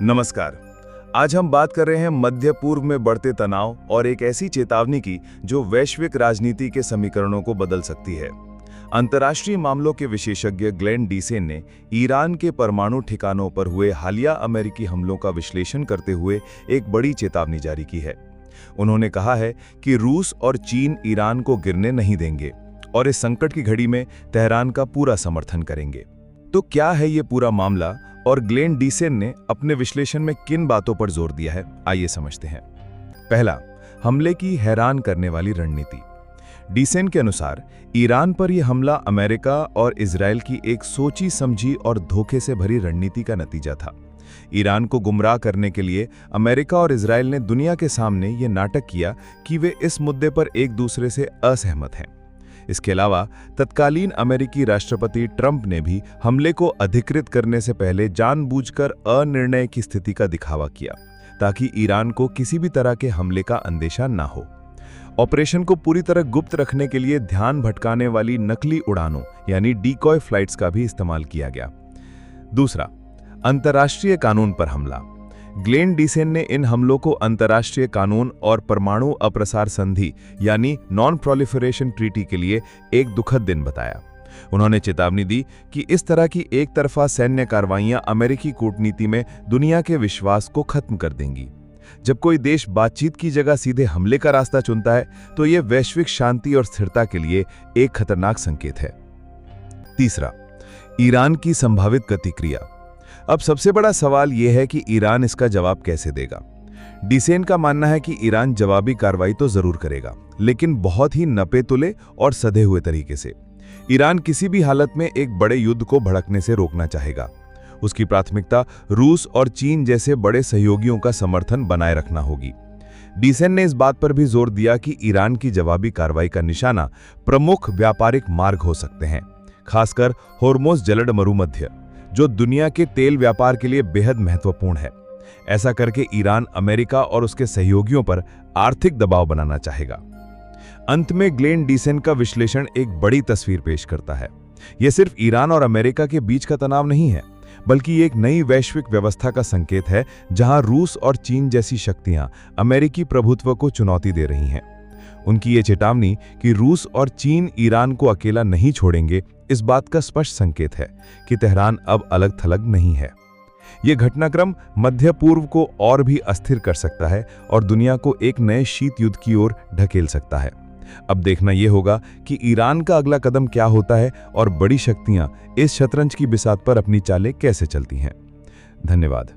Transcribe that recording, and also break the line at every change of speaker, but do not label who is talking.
नमस्कार। आज हम बात कर रहे हैं मध्य पूर्व में बढ़ते तनाव और एक ऐसी चेतावनी की जो वैश्विक राजनीति के समीकरणों को बदल सकती है। अंतर्राष्ट्रीय मामलों के विशेषज्ञ ग्लेन डीसेन ने ईरान के परमाणु ठिकानों पर हुए हालिया अमेरिकी हमलों का विश्लेषण करते हुए एक बड़ी चेतावनी जारी की है। उन्होंने कहा है कि रूस और चीन ईरान को गिरने नहीं देंगे और इस संकट की घड़ी में तेहरान का पूरा समर्थन करेंगे। तो क्या है ये पूरा मामला और ग्लेन डीसेन ने अपने विश्लेषण में किन बातों पर जोर दिया है, आइए समझते हैं। पहला, हमले की हैरान करने वाली रणनीति। डीसेन के अनुसार ईरान पर यह हमला अमेरिका और इजराइल की एक सोची समझी और धोखे से भरी रणनीति का नतीजा था। ईरान को गुमराह करने के लिए अमेरिका और इजराइल ने दुनिया के सामने ये नाटक किया कि वे इस मुद्दे पर एक दूसरे से असहमत हैं। इसके अलावा तत्कालीन अमेरिकी राष्ट्रपति ट्रंप ने भी हमले को अधिकृत करने से पहले जानबूझकर अनिर्णय की स्थिति का दिखावा किया ताकि ईरान को किसी भी तरह के हमले का अंदेशा ना हो। ऑपरेशन को पूरी तरह गुप्त रखने के लिए ध्यान भटकाने वाली नकली उड़ानों यानी डीकॉय फ्लाइट्स का भी इस्तेमाल किया गया। दूसरा, अंतर्राष्ट्रीय कानून पर हमला। ग्लेन डीसेन ने इन हमलों को अंतर्राष्ट्रीय कानून और परमाणु अप्रसार संधि यानी नॉन प्रोलिफरेशन ट्रीटी के लिए एक दुखद दिन बताया। उन्होंने चेतावनी दी कि इस तरह की एक तरफा सैन्य कार्रवाइयां अमेरिकी कूटनीति में दुनिया के विश्वास को खत्म कर देंगी। जब कोई देश बातचीत की जगह सीधे हमले का रास्ता चुनता है तो यह वैश्विक शांति और स्थिरता के लिए एक खतरनाक संकेत है। तीसरा, ईरान की संभावित प्रतिक्रिया। अब सबसे बड़ा सवाल यह है कि ईरान इसका जवाब कैसे देगा। डीसेन का मानना है कि ईरान जवाबी कार्रवाई तो जरूर करेगा, लेकिन बहुत ही नपे तुले और सधे हुए तरीके से। ईरान किसी भी हालत में एक बड़े युद्ध को भड़कने से रोकना चाहेगा। उसकी प्राथमिकता रूस और चीन जैसे बड़े सहयोगियों का समर्थन बनाए रखना होगी। डीसेन ने इस बात पर भी जोर दिया कि ईरान की जवाबी कार्रवाई का निशाना प्रमुख व्यापारिक मार्ग हो सकते हैं, खासकर होर्मुज जलद मरुमध्य, जो दुनिया के तेल व्यापार के लिए बेहद महत्वपूर्ण है। ऐसा करके ईरान अमेरिका और उसके सहयोगियों पर आर्थिक दबाव बनाना चाहेगा। अंत में ग्लेन डीसेन का विश्लेषण एक बड़ी तस्वीर पेश करता है। यह सिर्फ ईरान और अमेरिका के बीच का तनाव नहीं है, बल्कि एक नई वैश्विक व्यवस्था का संकेत है जहां रूस और चीन जैसी शक्तियां अमेरिकी प्रभुत्व को चुनौती दे रही हैं। उनकी ये चेतावनी कि रूस और चीन ईरान को अकेला नहीं छोड़ेंगे, इस बात का स्पष्ट संकेत है कि तेहरान अब अलग थलग नहीं है। यह घटनाक्रम मध्य पूर्व को और भी अस्थिर कर सकता है और दुनिया को एक नए शीत युद्ध की ओर ढकेल सकता है। अब देखना यह होगा कि ईरान का अगला कदम क्या होता है और बड़ी शक्तियां इस शतरंज की बिसात पर अपनी चालें कैसे चलती हैं। धन्यवाद।